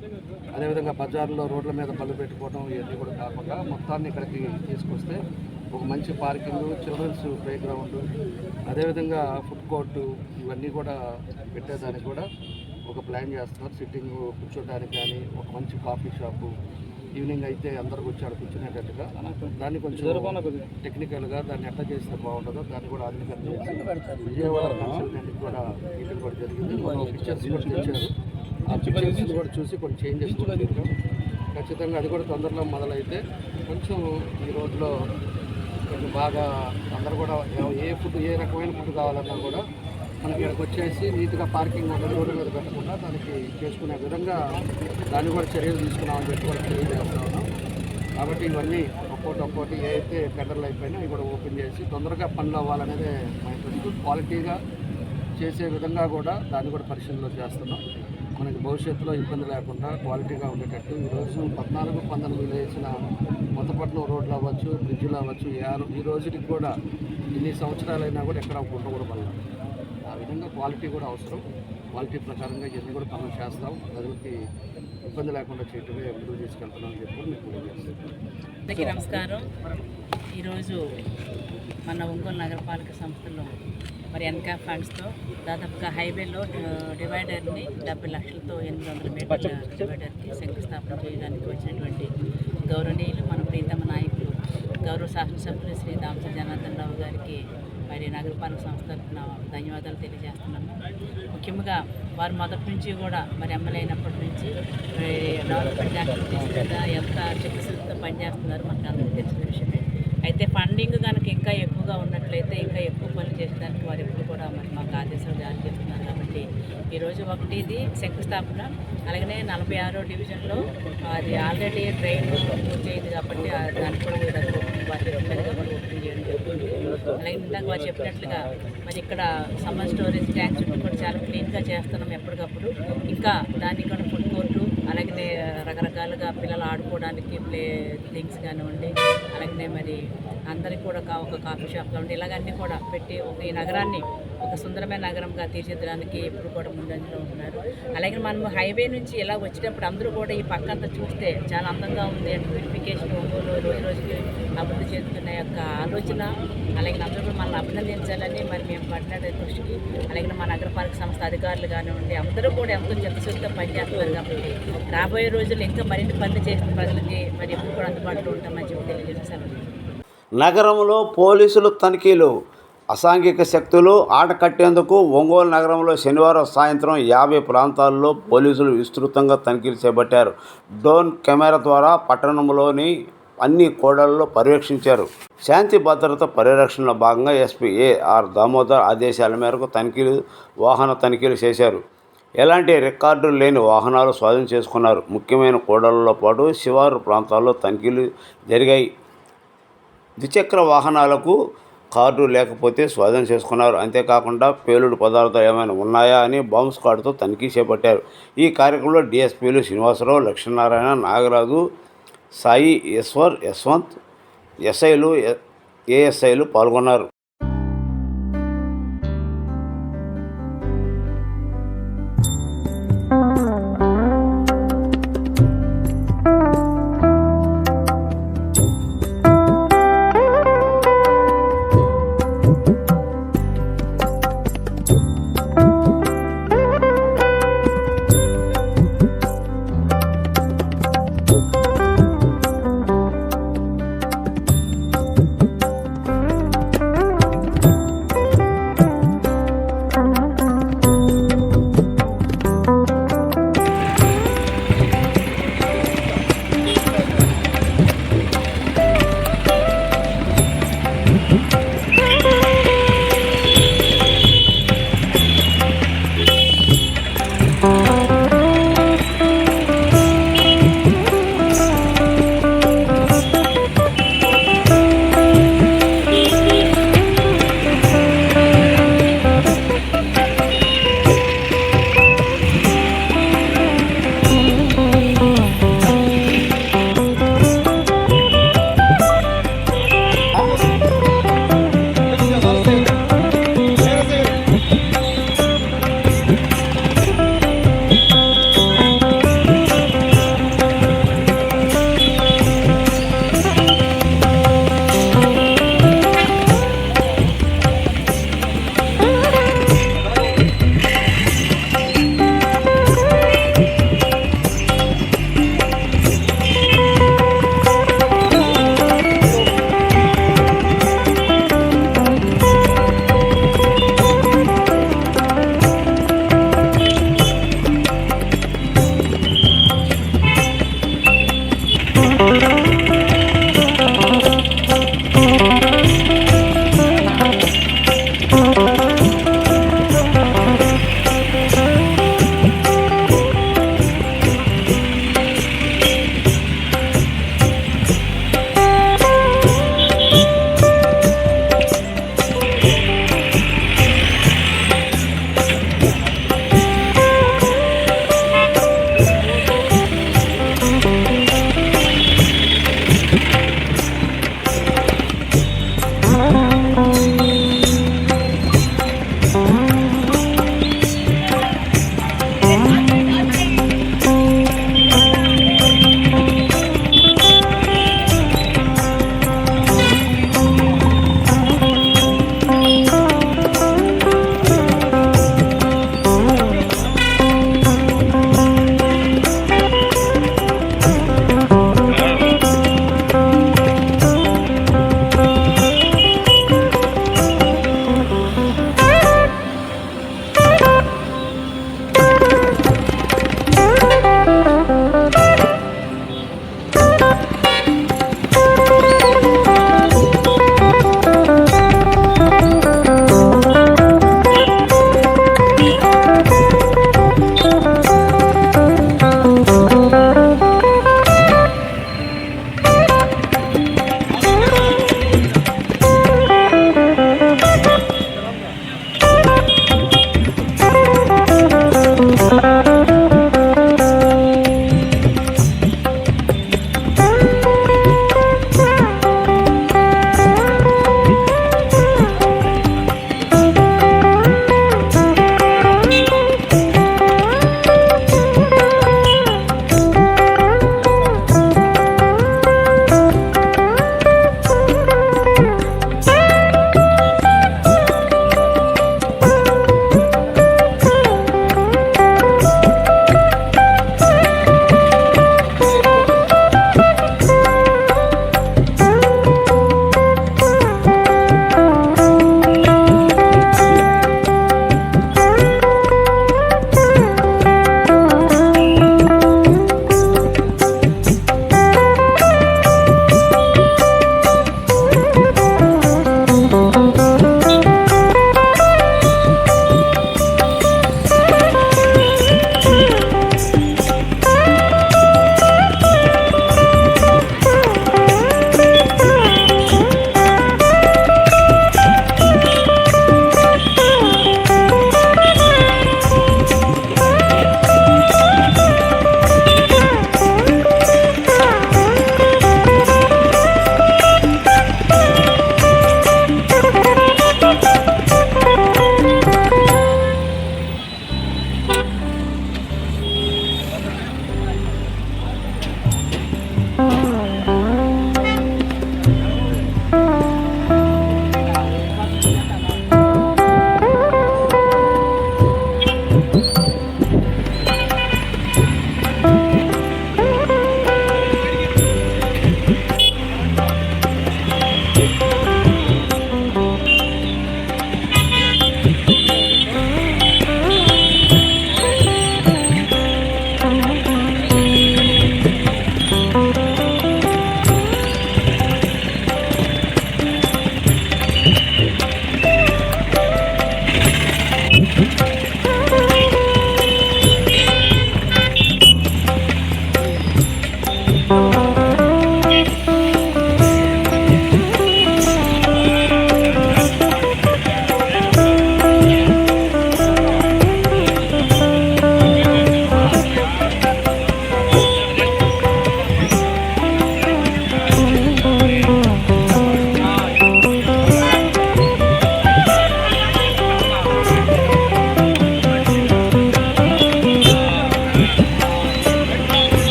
అదేవిధంగా బజార్లో రోడ్ల మీద బళ్ళు పెట్టుకోవడం, ఇవన్నీ కూడా కాకుండా మొత్తాన్ని ఇక్కడికి తీసుకొస్తే ఒక మంచి పార్కింగ్, చిల్డ్రన్స్ ప్లే గ్రౌండ్, అదేవిధంగా ఫుడ్ కోర్టు ఇవన్నీ కూడా పెట్టేదానికి కూడా ఒక ప్లాన్ చేస్తున్నారు. సిట్టింగ్ కూర్చోడానికి కానీ, ఒక మంచి కాఫీ షాపు, ఈవినింగ్ అయితే అందరికి వచ్చి ఆడ కూర్చునేటట్టుగా దాన్ని కొంచెం టెక్నికల్గా దాన్ని ఎట్లా చేస్తే బాగుంటుందో దాన్ని కూడా ఆధునికంగా చేసి విజయవాడ కన్సల్టెంట్కి కూడా మీటింగ్ కూడా జరిగింది. మనం పిక్చర్స్ కూడా తెచ్చారు. ఆ పిక్చర్స్ కూడా చూసి కొన్ని చేంజెస్ కూడా చేద్దాం. ఖచ్చితంగా అది కూడా తొందరలో మొదలైతే కొంచెం ఈ రోడ్లో కొంచెం బాగా అందరూ కూడా ఏ రకమైన ఫుడ్ కావాలన్నా కూడా మనకి ఇక్కడికి వచ్చేసి నీట్గా పార్కింగ్ ఉంటుంది, రోడ్డు మీద పెట్టకుండా దానికి చేసుకునే విధంగా దాన్ని కూడా చర్యలు తీసుకున్నామని చెప్పి కూడా తెలియజేస్తా ఉన్నాం. కాబట్టి ఇవన్నీ ఒక్కోటి ఏ అయితే టెండర్లు అయిపోయినా ఇవి కూడా ఓపెన్ చేసి తొందరగా పనులు అవ్వాలనేదే మా ఇంట్రెస్ట్. క్వాలిటీగా చేసే విధంగా కూడా దాన్ని కూడా పరిశీలనలో చేస్తున్నాం. మనకి భవిష్యత్తులో ఇబ్బంది లేకుండా క్వాలిటీగా ఉండేటట్టు ఈరోజు 14-19 వేసిన కొత్తపట్నం రోడ్లు అవ్వచ్చు, బ్రిడ్జ్లు అవ్వచ్చు, ఈ రోజుకి కూడా ఇన్ని సంవత్సరాలైనా కూడా ఎక్కడ ఉండకూడదు. ఆ విధంగా క్వాలిటీ కూడా అవసరం. క్వాలిటీ ప్రకారంగా ఇవన్నీ కూడా పనులు చేస్తాం. ప్రజలకి ఇబ్బంది లేకుండా చేయటమే ముందుకు తీసుకెళ్తున్నాం అని చెప్పి మీకు తెలియజేస్తాం. అందరికీ నమస్కారం. ఈరోజు మన ఒంగోలు నగరపాలక సంస్థలో మరి ఎన్కాప్ ఫండ్స్తో దాదాపుగా హైవేలో డివైడర్ని 70 లక్షలతో 800 మీటర్ల డివైడర్కి శంకుస్థాపన చేయడానికి వచ్చినటువంటి గౌరవనీయులు మన ప్రీతమ నాయకులు గౌరవ శాసనసభ్యులు శ్రీ దామచర్ల జనార్దన్ రావు గారికి మరి నగరపాలక సంస్థ తరఫున ధన్యవాదాలు తెలియజేస్తున్నాము. ముఖ్యంగా వారు మొదటి నుంచి కూడా మరి ఎమ్మెల్యే అయినప్పటి నుంచి డెవలప్మెంట్ యాక్టివిటీస్ మీద ఎంత చిత్తశుద్ధితో పనిచేస్తున్నారు మనకు అందరికీ తెలిసిన విషయమే. అయితే ఫండింగ్ కనుక ఇంకా ఎక్కువగా ఉన్నట్లయితే ఇంకా ఎక్కువ పనులు చేసేదానికి వారు ఎప్పుడు కూడా మరి మాకు ఆదేశాలు జారీ చేస్తున్నారు. కాబట్టి ఈరోజు ఒకటి ఇది శంకుస్థాపన, అలాగనే 46వ డివిజన్లో అది ఆల్రెడీ ట్రైన్ పూర్తయింది కాబట్టి దానికి కూడా వారి ఎమ్మెల్యేగా కూడా ఓపెన్ చేయడం జరుగుతుంది. అలాగే ఇందాక వారు చెప్పినట్లుగా మరి ఇక్కడ సమ్మర్ స్టోరేజ్ ట్యాంక్ చుట్టూ కూడా చాలా క్లీన్గా చేస్తున్నాం ఎప్పటికప్పుడు. ఇంకా దానికి కూడా ఫుడ్ కోర్టు, అలాగే రకరకాలుగా పిల్లలు ఆడుకోవడానికి ప్లే థింగ్స్ కానివ్వండి, అలాగే మరి అందరికీ కూడా ఒక కాఫీ షాప్ కానివ్వండి, ఇలాగన్నీ కూడా పెట్టి ఈ నగరాన్ని ఒక సుందరమైన నగరంగా తీర్చిదిద్దడానికి ఎప్పుడు కూడా ముందంజలో ఉంటున్నారు. అలాగే మనం హైవే నుంచి ఇలా వచ్చేటప్పుడు అందరూ కూడా ఈ పక్కంతా చూస్తే చాలా అందంగా ఉంది అంటే బ్యూటిఫికేషన్ ఒంగోలు రోజు రోజుకి అభివృద్ధి చెందుతున్న యొక్క ఆలోచన, అలాగే అందరూ కూడా మనల్ని అభినందించాలని మరి మేము పడిన దృష్టికి, అలాగే మా నగరపాలక సంస్థ అధికారులు కానివ్వండి అందరూ కూడా ఎంతో చిత్తశుద్ధిగా పనిచేస్తున్నారు. కాబట్టి రాబోయే రోజుల్లో ఇంకా మరిన్ని పనులు చేసిన ప్రజలకి మరి ఎప్పుడు కూడా అందుబాటులో ఉంటామని చెప్పి తెలియజేస్తాను. నగరంలో పోలీసులు తనిఖీలు. అసాంఘిక శక్తులు ఆట కట్టేందుకు ఒంగోలు నగరంలో శనివారం సాయంత్రం 50 ప్రాంతాల్లో పోలీసులు విస్తృతంగా తనిఖీలు చేపట్టారు. డ్రోన్ కెమెరా ద్వారా పట్టణంలోని అన్ని కూడళ్లలో పర్యవేక్షించారు. శాంతి భద్రత పరిరక్షణలో భాగంగా ఎస్పీ ఏఆర్ దామోదర్ ఆదేశాల మేరకు వాహన తనిఖీలు చేశారు. ఎలాంటి రికార్డులు లేని వాహనాలు స్వాధీనం చేసుకున్నారు. ముఖ్యమైన కూడళ్లతో పాటు శివారు ప్రాంతాల్లో తనిఖీలు జరిగాయి. ద్విచక్ర వాహనాలకు కార్డు లేకపోతే స్వాధీనం చేసుకున్నారు. అంతేకాకుండా పేలుడు పదార్థాలు ఏమైనా ఉన్నాయా అని బాంబ్ స్క్వాడ్తో తనిఖీ చేపట్టారు. ఈ కార్యక్రమంలో డిఎస్పీలు శ్రీనివాసరావు, లక్ష్మీనారాయణ, నాగరాజు, సాయి, ఈశ్వర్, యశ్వంత్, ఎస్ఐలు, ఏఎస్ఐలు పాల్గొన్నారు.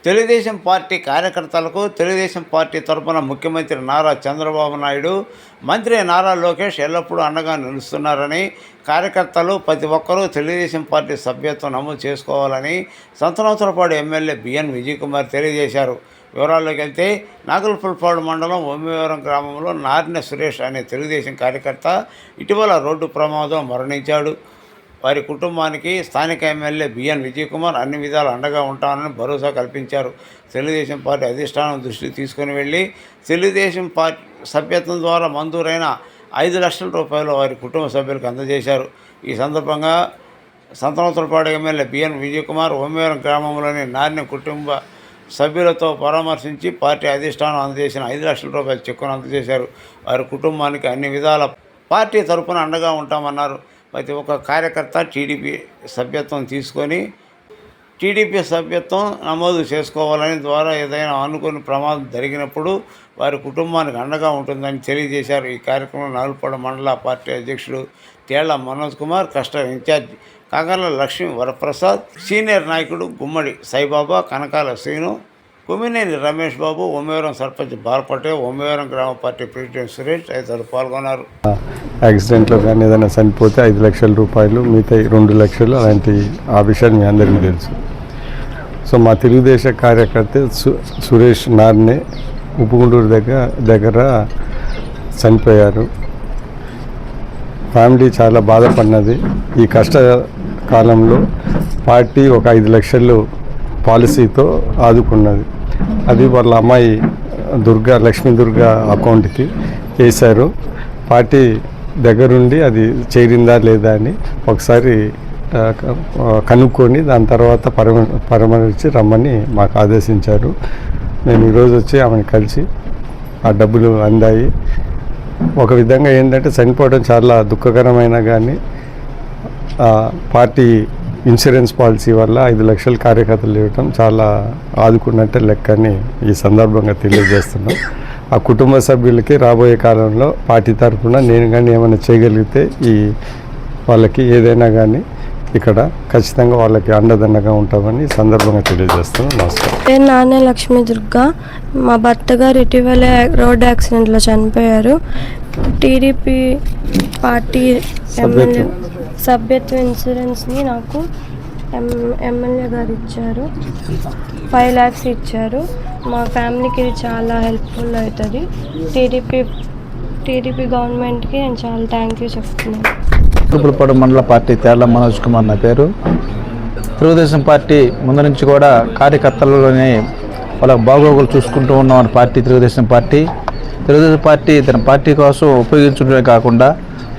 తెలుగుదేశం పార్టీ కార్యకర్తలకు తెలుగుదేశం పార్టీ తరఫున ముఖ్యమంత్రి నారా చంద్రబాబు నాయుడు, మంత్రి నారా లోకేష్ ఎల్లప్పుడూ అండగా నిలుస్తున్నారని, కార్యకర్తలు ప్రతి ఒక్కరూ తెలుగుదేశం పార్టీ సభ్యత్వం నమోదు చేసుకోవాలని సంతనోత్తరపాడు ఎమ్మెల్యే బిఎన్ విజయ్ కుమార్ తెలియజేశారు. వివరాల్లోకి వెళ్తే నాగల్పుల్పాడు మండలం ఒమ్మివరం గ్రామంలో నారిన సురేష్ అనే తెలుగుదేశం కార్యకర్త ఇటీవల రోడ్డు ప్రమాదం మరణించాడు. వారి కుటుంబానికి స్థానిక ఎమ్మెల్యే బిఎన్ విజయ్ కుమార్ అన్ని విధాలు అండగా ఉంటానని భరోసా కల్పించారు. తెలుగుదేశం పార్టీ అధిష్టానం దృష్టికి తీసుకుని వెళ్ళి తెలుగుదేశం పార్టీ సభ్యత్వం ద్వారా మంజూరైన 5 లక్షల రూపాయలు వారి కుటుంబ సభ్యులకు అందజేశారు. ఈ సందర్భంగా సంతనోత్తరపాడు ఎమ్మెల్యే బిఎన్ విజయ్ కుమార్ ఒమ్మివరం గ్రామంలోని నారిన కుటుంబ సభ్యులతో పరామర్శించి పార్టీ అధిష్టానం అందజేసిన 5 లక్షల రూపాయల చెక్కును అందజేశారు. వారి కుటుంబానికి అన్ని విధాల పార్టీ తరఫున అండగా ఉంటామన్నారు. ప్రతి ఒక్క కార్యకర్త టీడీపీ సభ్యత్వం తీసుకొని టీడీపీ సభ్యత్వం నమోదు చేసుకోవాలని, ద్వారా ఏదైనా అనుకుని ప్రమాదం జరిగినప్పుడు వారి కుటుంబానికి అండగా ఉంటుందని తెలియజేశారు. ఈ కార్యక్రమంలో నాగులపాడు మండల పార్టీ అధ్యక్షుడు తేళ్ల మనోజ్ కుమార్, కష్ట ఇన్ఛార్జ్ కాకర్ల లక్ష్మీ వరప్రసాద్, సీనియర్ నాయకుడు గుమ్మడి సాయిబాబా, కనకాల శ్రీను, కుమినేని రమేష్ బాబు, ఒమ్మివరం సర్పంచ్ బాల్పటే, ఒమ్మివరం గ్రామ పార్టీ ప్రెసిడెంట్ సురేష్ తదితరులు పాల్గొన్నారు. యాక్సిడెంట్లో కానీ ఏదైనా చనిపోతే 5 లక్షల రూపాయలు, మిగతా 2 లక్షలు అలాంటి ఆ విషయాన్ని మీ అందరికీ తెలుసు. సో మా తెలుగుదేశం కార్యకర్త సురేష్ నార్నే ఉప్పుగుంటూరు దగ్గర చనిపోయారు. ఫ్యామిలీ చాలా బాధపడినది. ఈ కష్టకాలంలో పార్టీ ఒక 5 లక్షలు పాలసీతో ఆదుకున్నది. అది వాళ్ళ అమ్మాయి లక్ష్మీ దుర్గా అకౌంట్కి వేశారు. పార్టీ దగ్గరుండి అది చేరిందా లేదా అని ఒకసారి కనుక్కొని దాని తర్వాత పరామర్శించి రమ్మని మాకు ఆదేశించారు. మేము ఈరోజు వచ్చి ఆమెను కలిసి ఆ డబ్బులు అందాయి. ఒక విధంగా ఏంటంటే చనిపోవడం చాలా దుఃఖకరమైన కానీ పార్టీ ఇన్సూరెన్స్ పాలసీ వల్ల 5 లక్షల కార్యకర్తలు ఇవ్వటం చాలా ఆదుకున్నట్టే లెక్కని ఈ సందర్భంగా తెలియజేస్తున్నాం. ఆ కుటుంబ సభ్యులకి రాబోయే కాలంలో పార్టీ తరఫున నేను కానీ ఏమైనా చేయగలిగితే వాళ్ళకి ఏదైనా కానీ ఇక్కడ ఖచ్చితంగా వాళ్ళకి అండదండగా ఉంటామని సందర్భంగా తెలియజేస్తున్నాం. నమస్కారం. నేను నాన్న లక్ష్మీ దుర్గా. మా భర్త గారు ఇటీవల రోడ్ యాక్సిడెంట్లో చనిపోయారు. టీడీపీ పార్టీ ఎమ్మెల్యే సభ్యత్వ ఇన్సూరెన్స్ని నాకు ఎమ్మెల్యే గారు ఇచ్చారు. 5 lakhs ఇచ్చారు. మా ఫ్యామిలీకి ఇది చాలా హెల్ప్ఫుల్ అవుతుంది. టీడీపీ గవర్నమెంట్కి నేను చాలా థ్యాంక్ యూ చెప్తున్నాను. నాగులపుల్పాడు మండల పార్టీ తేళ్ల మనోజ్ కుమార్ నా పేరు. తెలుగుదేశం పార్టీ ముందు నుంచి కూడా కార్యకర్తలలోనే వాళ్ళ బాగోగులు చూసుకుంటూ ఉన్న పార్టీ తెలుగుదేశం పార్టీ తన పార్టీ కోసం ఉపయోగించడమే కాకుండా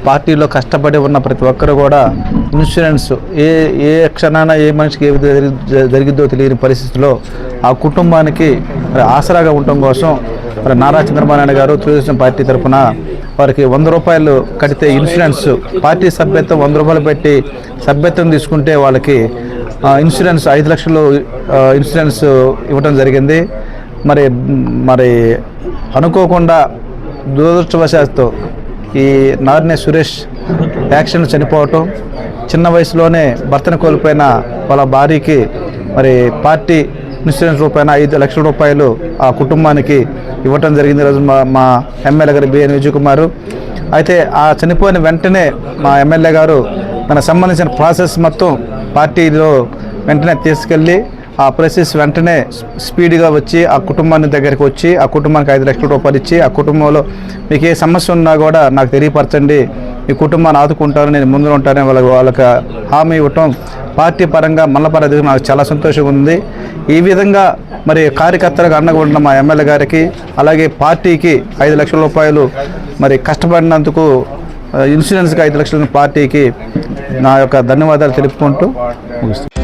పార్టీలో కష్టపడి ఉన్న ప్రతి ఒక్కరు కూడా ఇన్సూరెన్స్ ఏ క్షణాన ఏ మనిషికి ఏ జరిగిద్దో తెలియని పరిస్థితిలో ఆ కుటుంబానికి ఆసరాగా ఉండటం కోసం నారా చంద్రబాబు నాయుడు గారు తెలుగుదేశం పార్టీ తరఫున వారికి 100 రూపాయలు కడితే ఇన్సూరెన్స్ పార్టీ సభ్యత్వం 100 రూపాయలు పెట్టి సభ్యత్వం తీసుకుంటే వాళ్ళకి ఇన్సూరెన్స్ 5 లక్షలు ఇన్సూరెన్స్ ఇవ్వడం జరిగింది. మరి అనుకోకుండా దురదృష్టవశాత్తు ఈ నారినే సురేష్ యాక్సిడెంట్ చనిపోవటం, చిన్న వయసులోనే భర్తను కోల్పోయిన వాళ్ళ భార్యకి పార్టీ ఇన్సూరెన్స్ రూపాయన 5 లక్షల రూపాయలు ఆ కుటుంబానికి ఇవ్వటం జరిగింది. ఈరోజు మా ఎమ్మెల్యే గారు బిఎన్ విజయ్ కుమార్. అయితే ఆ చనిపోయిన వెంటనే మా ఎమ్మెల్యే గారు తనకు సంబంధించిన ప్రాసెస్ మొత్తం పార్టీలో వెంటనే తీసుకెళ్ళి ఆ ప్రాసెస్ వెంటనే స్పీడ్గా వచ్చి ఆ కుటుంబాన్ని దగ్గరికి వచ్చి ఆ కుటుంబానికి 5 లక్షల రూపాయలు ఇచ్చి ఆ కుటుంబంలో మీకు ఏ సమస్య ఉన్నా కూడా నాకు తెలియపరచండి, ఈ కుటుంబాన్ని ఆదుకుంటాను, నేను ముందు ఉంటానని వాళ్ళకి హామీ ఇవ్వటం పార్టీ పరంగా మల్లపర నాకు చాలా సంతోషంగా ఉంది. ఈ విధంగా కార్యకర్తలకు అండగా ఉన్న మా ఎమ్మెల్యే గారికి అలాగే పార్టీకి 5 లక్షల రూపాయలు కష్టపడినందుకు ఇన్సూరెన్స్కి 5 లక్షల పార్టీకి నా యొక్క ధన్యవాదాలు తెలుపుకుంటూ ముగిస్తాను.